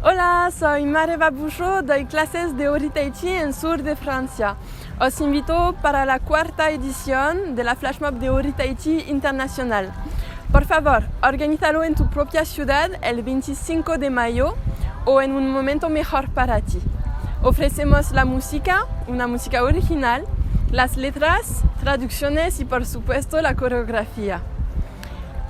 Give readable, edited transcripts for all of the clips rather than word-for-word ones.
Hola, soy Mareva Bouchot, doy clases de Ori Tai Chi en sur de Francia. Os invito para la cuarta edición de la Flash Mob de Ori Tai Chi Internacional. Por favor, organízalo en tu propia ciudad el 25 de mayo o en un momento mejor para ti. Ofrecemos la música, una música original, las letras, traducciones y por supuesto la coreografía.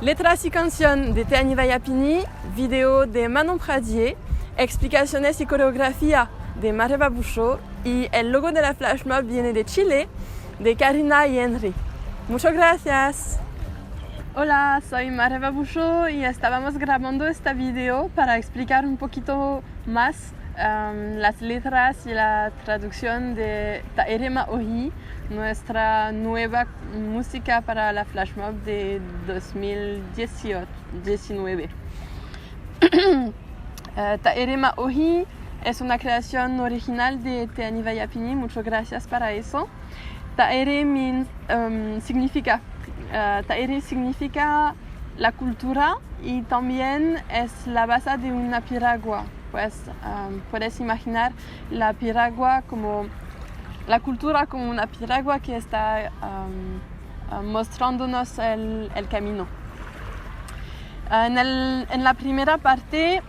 Letras y canción de Teani Vayapini, video de Manon Pradier, explicaciones y coreografía de Mareva Bouchot y el logo de la Flash Mob viene de Chile, de Karina y Henry. Muchas gracias. Hola, soy Mareva Bouchot y estábamos grabando este video para explicar un poquito más las letras y la traducción de Taerema Ohi, nuestra nueva música para la Flash Mob de 2019. Taerema Ohi es una creación original de Teani Vayapini, muchas gracias para eso. Taere significa la cultura y también es la base de una piragua. Pues puedes imaginar la piragua como la cultura como una piragua que está mostrándonos el camino. En la primera parte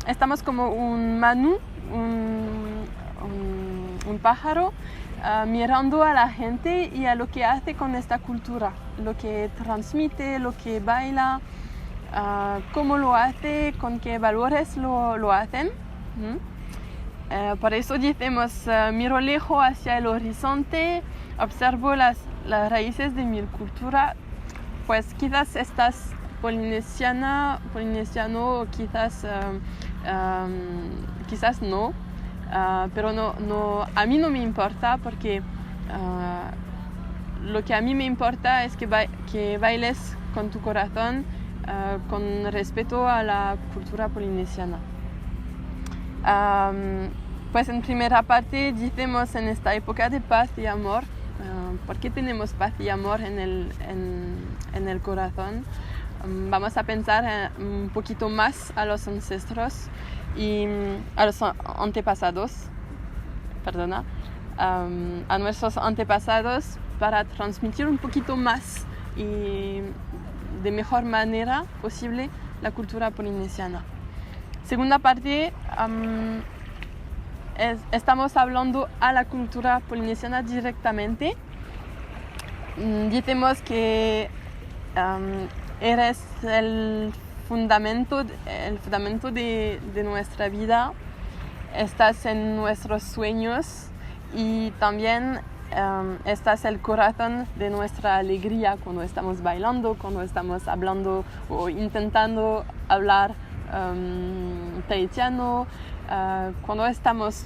estamos como un Manu, un pájaro, mirando a la gente y a lo que hace con esta cultura, lo que transmite, lo que baila, cómo lo hace, con qué valores lo hacen. Por eso decimos, miro lejos hacia el horizonte, observo las raíces de mi cultura. Pues quizás estás polinesiano, quizás no, pero no, a mí no me importa porque lo que a mí me importa es que bailes con tu corazón, con respeto a la cultura polinesiana. Pues en primera parte decimos en esta época de paz y amor, ¿por qué tenemos paz y amor en el corazón? Vamos a pensar un poquito más a los ancestros y a los antepasados, a nuestros antepasados para transmitir un poquito más y de mejor manera posible la cultura polinesiana. Segunda parte, estamos hablando a la cultura polinesiana directamente. Decimos que eres el fundamento de nuestra vida, estás en nuestros sueños y también estás el corazón de nuestra alegría cuando estamos bailando, cuando estamos hablando o intentando hablar tahitiano, cuando estamos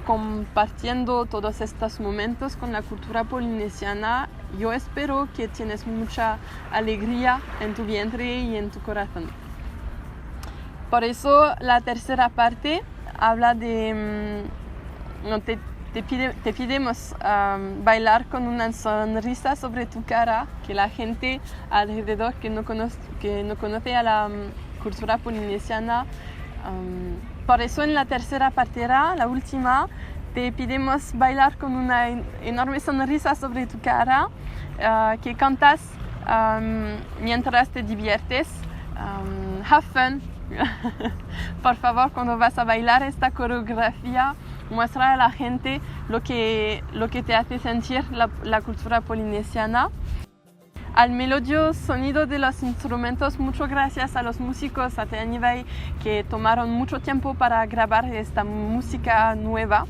compartiendo todos estos momentos con la cultura polinesiana. Yo espero que tienes mucha alegría en tu vientre y en tu corazón. Por eso la tercera parte habla de te pedimos bailar con una sonrisa sobre tu cara, que la gente alrededor que no conoce a la cultura polinesiana. Por eso en la tercera parte, la última, te pedimos bailar con una enorme sonrisa sobre tu cara, que cantas mientras te diviertes. Have fun. Por favor, cuando vas a bailar esta coreografía, muestra a la gente lo que te hace sentir la cultura polinesiana. Al melodioso sonido de los instrumentos, muchas gracias a los músicos, a Teani Vai, que tomaron mucho tiempo para grabar esta música nueva.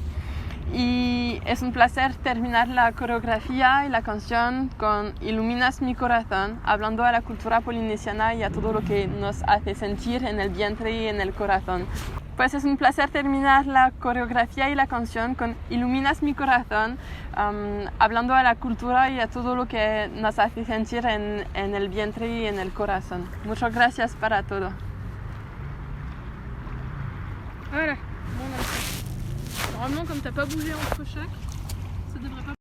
Y es un placer terminar la coreografía y la canción con Iluminas mi corazón, hablando a la cultura polinesiana y a todo lo que nos hace sentir en el vientre y en el corazón. Pues es un placer terminar la coreografía y la canción con Iluminas mi corazón, hablando a la cultura y a todo lo que nos hace sentir en el vientre y en el corazón. Muchas gracias para todo. Voilà. Bon, normalement, comme t'as pas bougé entre chaque, ça devrait pas.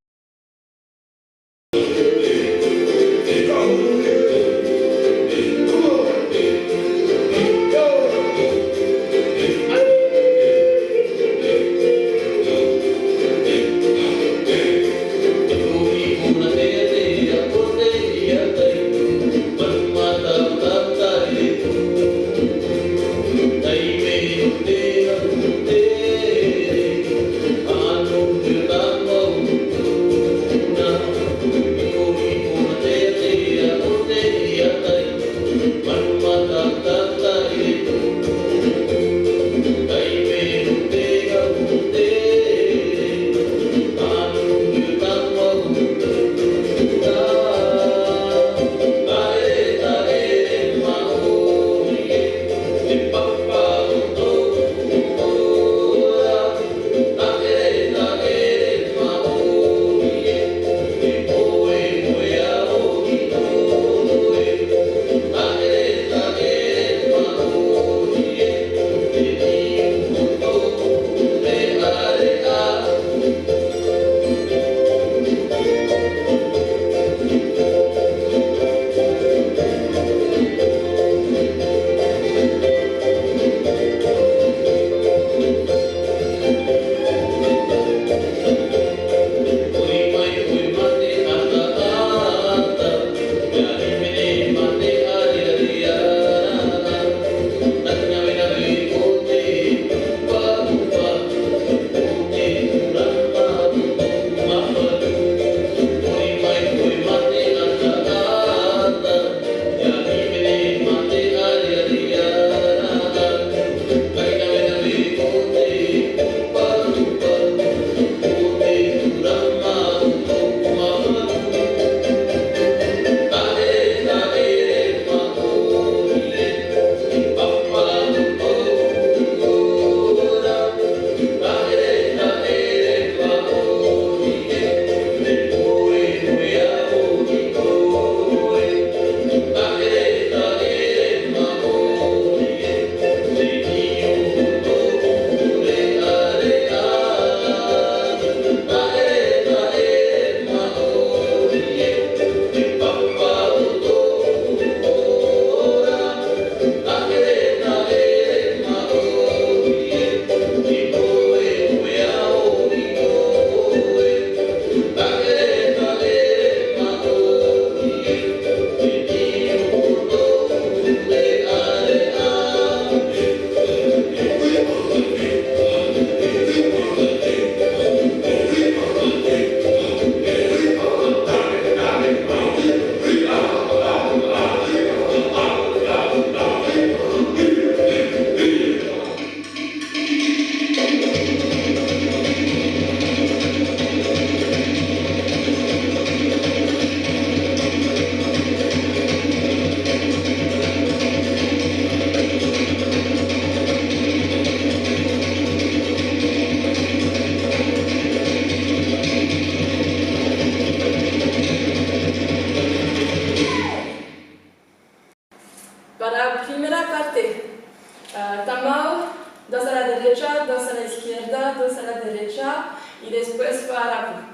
Tambao, 2 a la derecha, 2 a la izquierda, 2 a la derecha y después va rápido.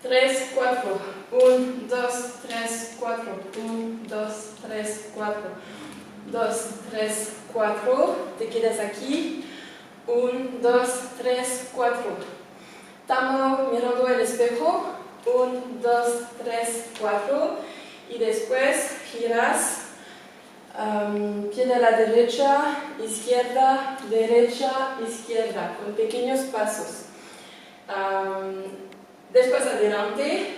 3, 4, 1, 2, 3, 4, 1, 2, 3, 4, 2, 3, 4, te quedas aquí, 1, 2, 3, 4. Tambao mirando el espejo, 1, 2, 3, 4 y después giras. Pie de la derecha, izquierda, derecha, izquierda, con pequeños pasos. Después adelante,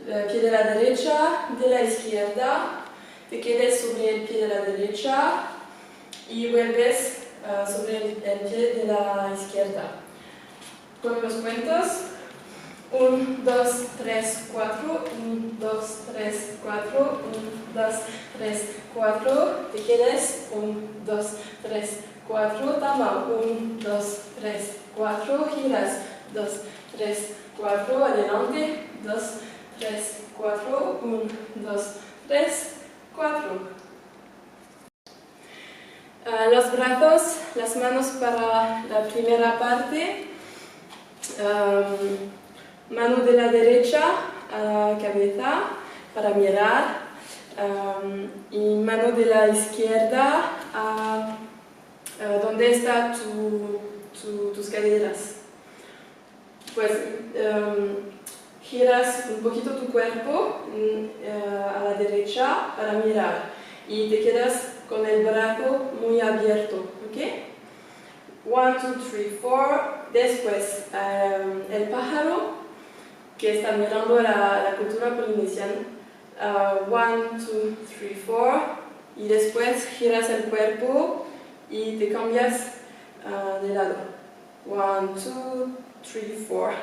pie de la derecha, de la izquierda, te quedes sobre el pie de la derecha y vuelves sobre el pie de la izquierda. Con los cuentos, 1, 2, 3, 4, 1, 2, 3, 4, 1, 2, 3, 4, te quedes, 1, 2, 3, 4, tambao, 1, 2, 3, 4, giras, 2, 3, 4, adelante, 2, 3, 4, 1, 2, 3, 4. Los brazos, las manos para la primera parte. Mano de la derecha a la cabeza para mirar y mano de la izquierda a donde están tus caderas. Pues giras un poquito tu cuerpo a la derecha para mirar y te quedas con el brazo muy abierto, ¿ok? 1, 2, 3, 4. Después el pájaro que está mirando la cultura polinesiana. 1, 2, 3, 4. Y después giras el cuerpo y te cambias de lado. 1, 2, 3, 4.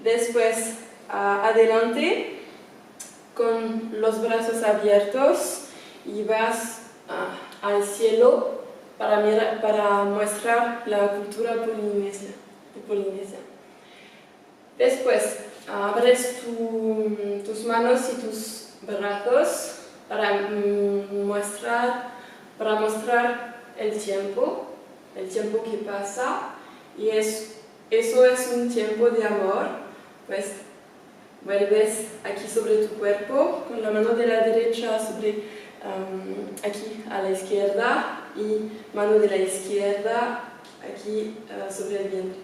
Después adelante con los brazos abiertos y vas al cielo para mostrar la cultura polinesia. Después abres tus manos y tus brazos para mostrar el tiempo que pasa y eso es un tiempo de amor. Pues vuelves aquí sobre tu cuerpo con la mano de la derecha sobre aquí a la izquierda y mano de la izquierda aquí sobre el vientre.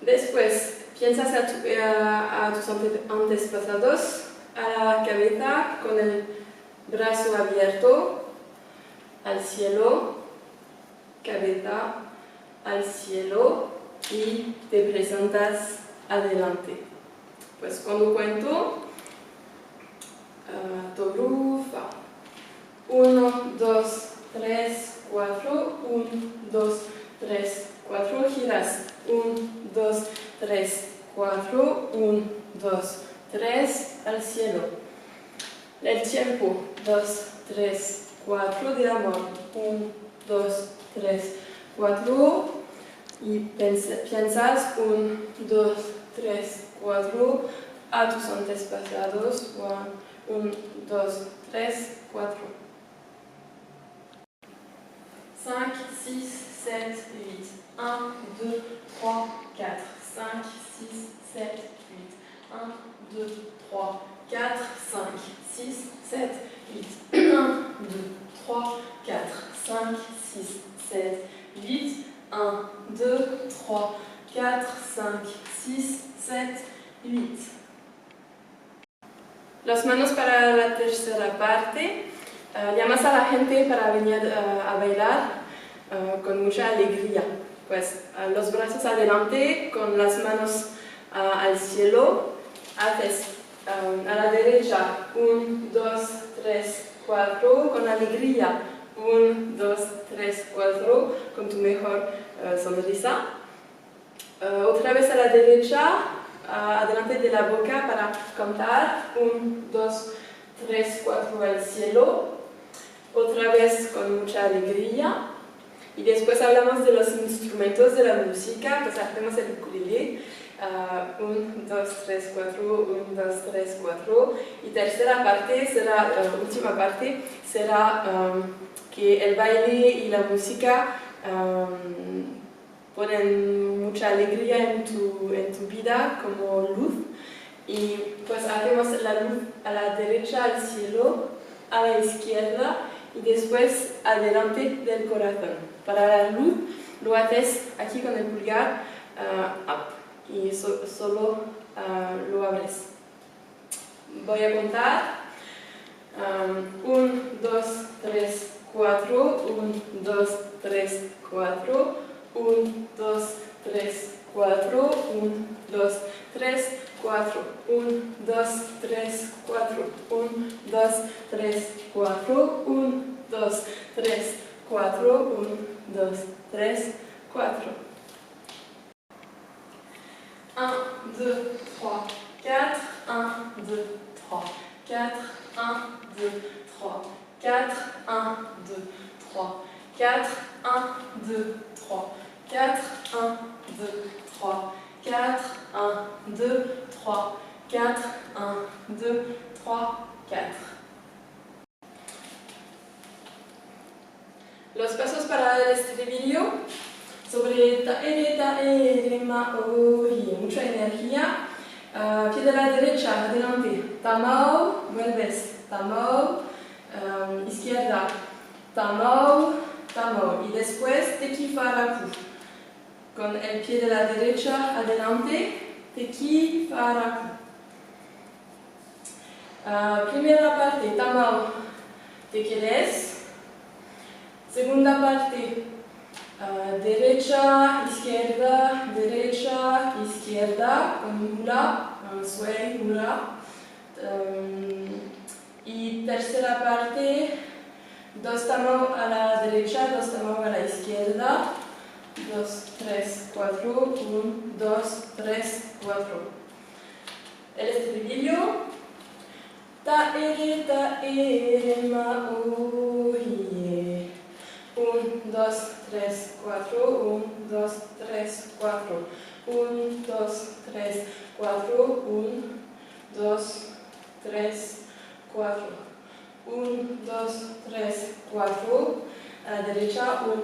Después piensas a tus antepasados, a la cabeza con el brazo abierto, al cielo, cabeza al cielo y te presentas adelante. Pues cuando cuento, Torufa. 1, 2, 3, 4, 1, 2, 3, 4, giras. 1, 2, 3, 4, 1, 2, 3, al cielo. El tiempo, 2, 3, 4 de amor. 1, 2, 3, 4 y piensas 1, 2, 3, 4 a tus antepasados. 1, 2, 3, 4. 5, 6, 7, 8. 1, 2, 3, 4. 5, 6, 7, 8. 1, 2, 3, 4, 5, 6, 7, 8. 1, 2, 3, 4, 5, 6, 7, 8. 1, 2, 3, 4, 5, 6, 7, 8. Las manos para la tercera parte. Llamas a la gente para venir a bailar con mucha alegría. Pues los brazos adelante con las manos al cielo. Haces a la derecha 1, 2, 3, 4 con alegría. 1, 2, 3, 4 con tu mejor sonrisa. Otra vez a la derecha, adelante de la boca para cantar. 1, 2, 3, 4 al cielo. Otra vez con mucha alegría. Y después hablamos de los instrumentos de la música, pues hacemos el ukulele. 1, 2, 3, 4, 1, 2, 3, 4. Y tercera parte será, última parte, será que el baile y la música ponen mucha alegría en tu vida como luz. Y pues hacemos la luz a la derecha al cielo, a la izquierda y después adelante del corazón. Para la luz lo haces aquí con el pulgar up y solo lo abres. Voy a contar 1, 2, 3, 4, 1, 2, 3, 4, 1, 2, 3, 4, 1, 2, 3, 4, 1, 2, 3, 4, 1, 2, 3, 4, 1, 2, 3, 4, 1, 2, 3, 4. 1, 2, 3, 4, 1, 2, 3, 4, 1, 2, 3, 4, 1, 2, 3, 4, 1, 2, 3, 4, 1, 2, 3, 4, 1, 2, 3, 4, 1, 2, 3, 4. Los pasos para el estribillo sobre ta, ma, o, y mucha energía. Pie de la derecha, adelante, tamau, vuelves, tamau, izquierda, tamau, tamau, y después teki faraku. Con el pie de la derecha, adelante, teki faraku. Primera parte, tamau, te quedes. Segunda parte, derecha, izquierda, con hula, sway, hula. Y tercera parte, dos tamau a la derecha, dos tamau a la izquierda. 2, 3, 4, 1, 2, 3, 4. El estribillo. Ta, ma, o, ye. 1, 2, 3, 4, 1, 2, 3, 4, 1, 2, 3, 4, 1, 2, 3, 4, 1, 2, 3, 4, a la derecha, 1,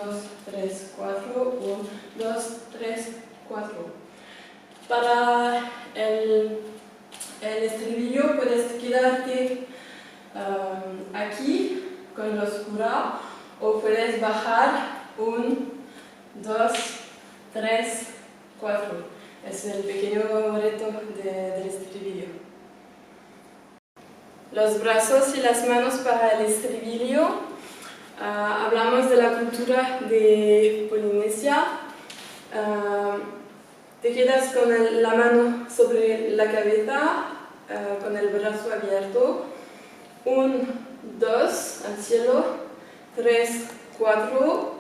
2, 3, 4, 1, 2, 3, 4. Para el estribillo puedes quedarte aquí con la oscura o puedes bajar 1, 2, 3, 4. Es el pequeño reto del estribillo. Los brazos y las manos para el estribillo. Hablamos de la cultura de Polinesia. Te quedas con la mano sobre la cabeza, con el brazo abierto. 1, 2, al cielo. 3, 4,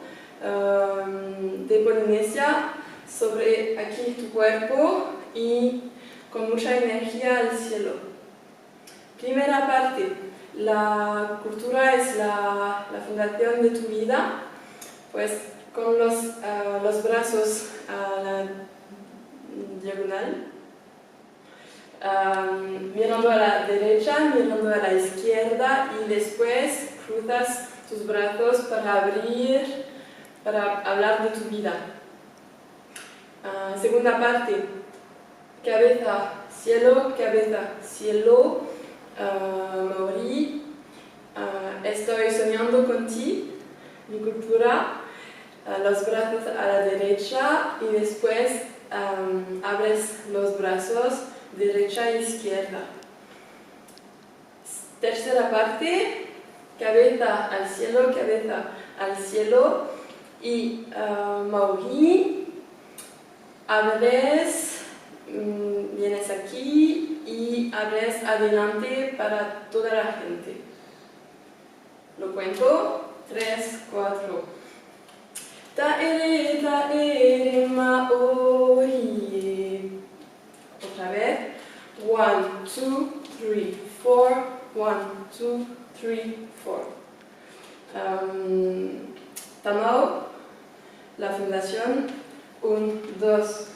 de Polinesia, sobre aquí tu cuerpo y con mucha energía al cielo. Primera parte, la cultura es la fundación de tu vida, pues con los brazos a la diagonal, mirando a la derecha, mirando a la izquierda y después cruzas tus brazos para hablar de tu vida. Segunda parte, cabeza, cielo, Maori, estoy soñando con ti, mi cultura, los brazos a la derecha y después abres los brazos derecha e izquierda. Tercera parte, cabeza al cielo y Maori, abres, vienes aquí y abres adelante para toda la gente. Lo cuento, 3, 4. Ta, ma, o, ye. Otra vez. 1, 2, 3, 4. 1, 2, 3, 4. Tamau, la fundación. 1, 2,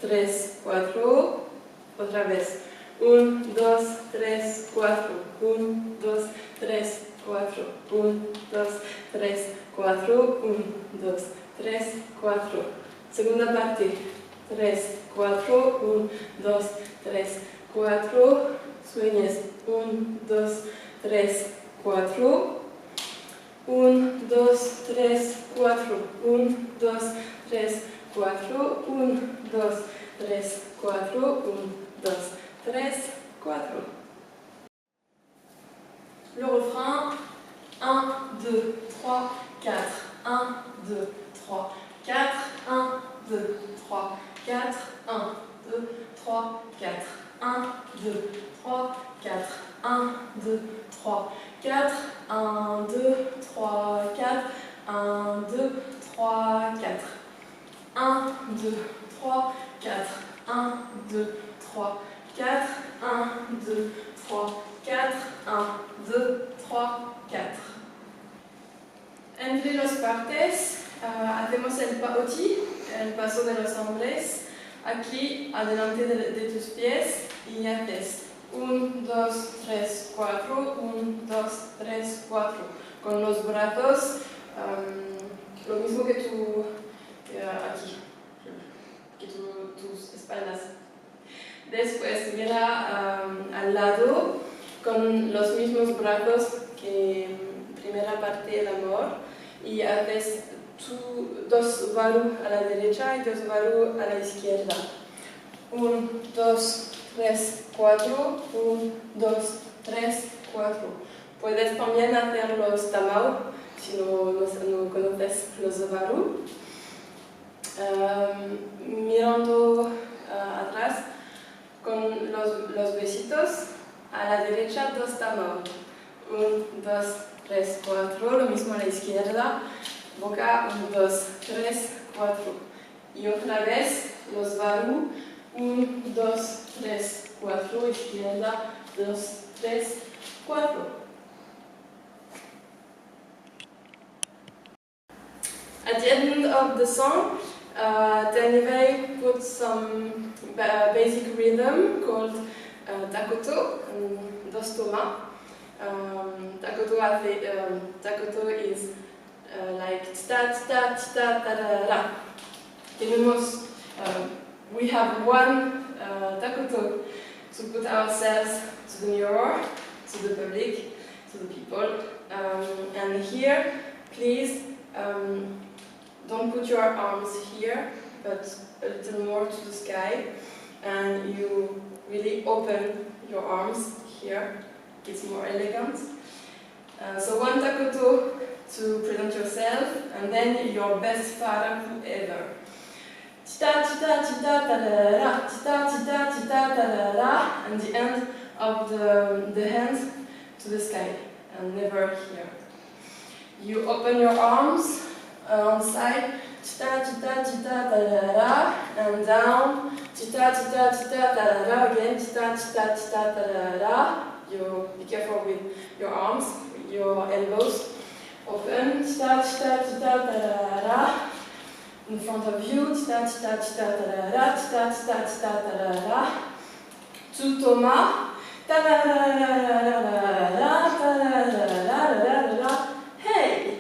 3, 4. Otra vez. 1, 2, 3, 4. 1, 2, 3, 4. 1, 2, 3, 4. 1, 2, 3, 4. Segunda parte. 3, 4. 1, 2, 3, 4. Sueñes. 1, 2, 3, 4. 1, 2, 3, 4. 1, 2, 3, 4. 1, 2, 3, 4. 1, 2, 3, 4. Le refrain. 1, 2, 3, 4. 1, 2, 3, 4. 1, 2, 3, 4. 1, 2, 3, 4. 1, 2, 3, 4. 1, 2, 3, 4. 1, 2, 3, 4. 1, 2, 3, 4. 1, 2, 3, 4. 1, 2, 3, 4. 1, 2, 3, 4. 1, 2, 3, 4. Entre las partes hacemos el paso de los hombres. Aquí, adelante de tus pies y haces 1, 2, 3, 4. 1, 2, 3, 4. Con los brazos, lo mismo que tú aquí, que tus espaldas. Después mira al lado con los mismos brazos que primera parte del amor y haces 2 varu a la derecha y 2 varu a la izquierda. 1, 2, 3, 4. 1, 2, 3, 4. Puedes también hacer los tamau si no conoces los varu. Mirando atrás con los besitos a la derecha 2 tamau. 1, 2, 3, 4. Lo mismo a la izquierda. Boca 1, 2, 3, 4. Y otra vez los varu. 1, 2, 3, 4. Izquierda 2, 3, 4. At the end of the song, Tanivei put some basic rhythm called takoto, dos toma. Takoto is like ta ta ta ta da da. Tenemos, we have one takoto to put ourselves to the mirror, to the public, to the people. And here, please. Don't put your arms here, but a little more to the sky, and you really open your arms here. It's more elegant. So one takoto to present yourself, and then your best faraku ever. Tita tita tita ta da da, tita tita tita ta da da, and the end of the hands to the sky, and never here. You open your arms. On side, tita tita tita ta da da, and down, tita tita tita ta da da, again, tita tita tita ta da da. You be careful with your arms, your elbows. Open, tita tita tita ta da da. In front of you, tita tita tita ta da da, tita tita tita ta da da. Two toma, ta da da da da da da, ta da da da da da da. Hey.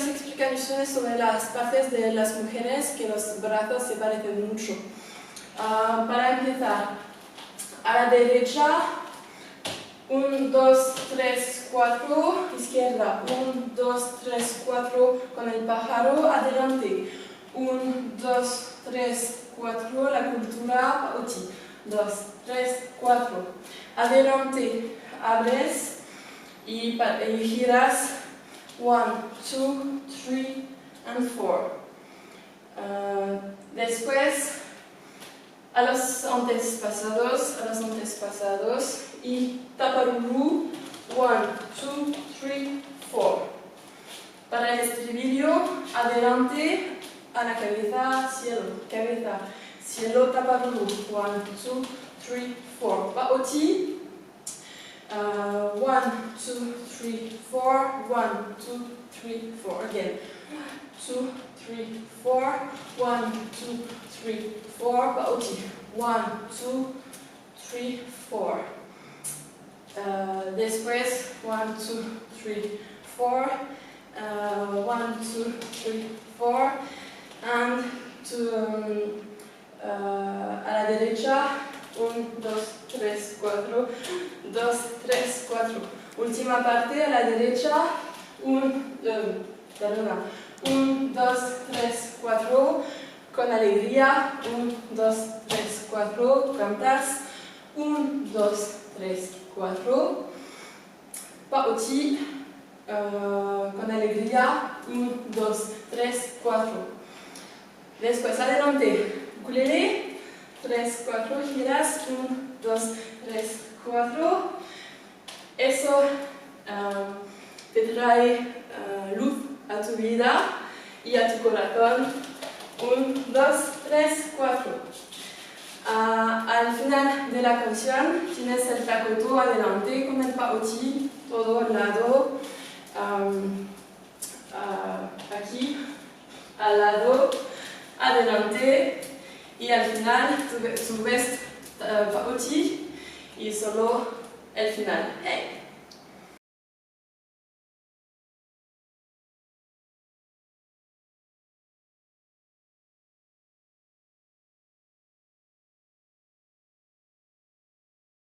explicaciones sobre las partes de las mujeres que los brazos se parecen mucho. Para empezar, a la derecha, 1, 2, 3, 4, izquierda, 1, 2, 3, 4 con el pájaro, adelante, 1, 2, 3, 4, la cultura, paoti, 2, 3, 4, adelante, abres y giras, 1, 2, 3 and 4. Después, a los antepasados y taparuru, 1, 2, 3, 4. Para el estribillo, adelante, a la cabeza, cielo, taparuru, 1, 2, 3, 4. Paoti, 1, 2, 3, 4, 1, 2, 3, 4. Again, 2, 3, 4, 1, 2, 3, 4. Paoti, 1, 2, 3, 4. Después, 1, 2, 3, 4. 1, 2, 3, 4. And a la derecha, 1, 2, 3, 4. 2, 3, 4. Última parte, a la derecha, 1, 2, 3, 4. Con alegría, 1, 2, 3, 4. Cantas, 1, 2, 3, 4. Paoti, con alegría, 1, 2, 3, 4. Después, adelante, ukulele, 3, 4, giras, 1, 2, 3, 4. Eso te trae luz a tu vida y a tu corazón. 1, 2, 3, 4. Al final de la canción tienes el tacoto adelante con el paoti, todo al lado, aquí, al lado, adelante, y al final subes paoti y solo el final. Hey.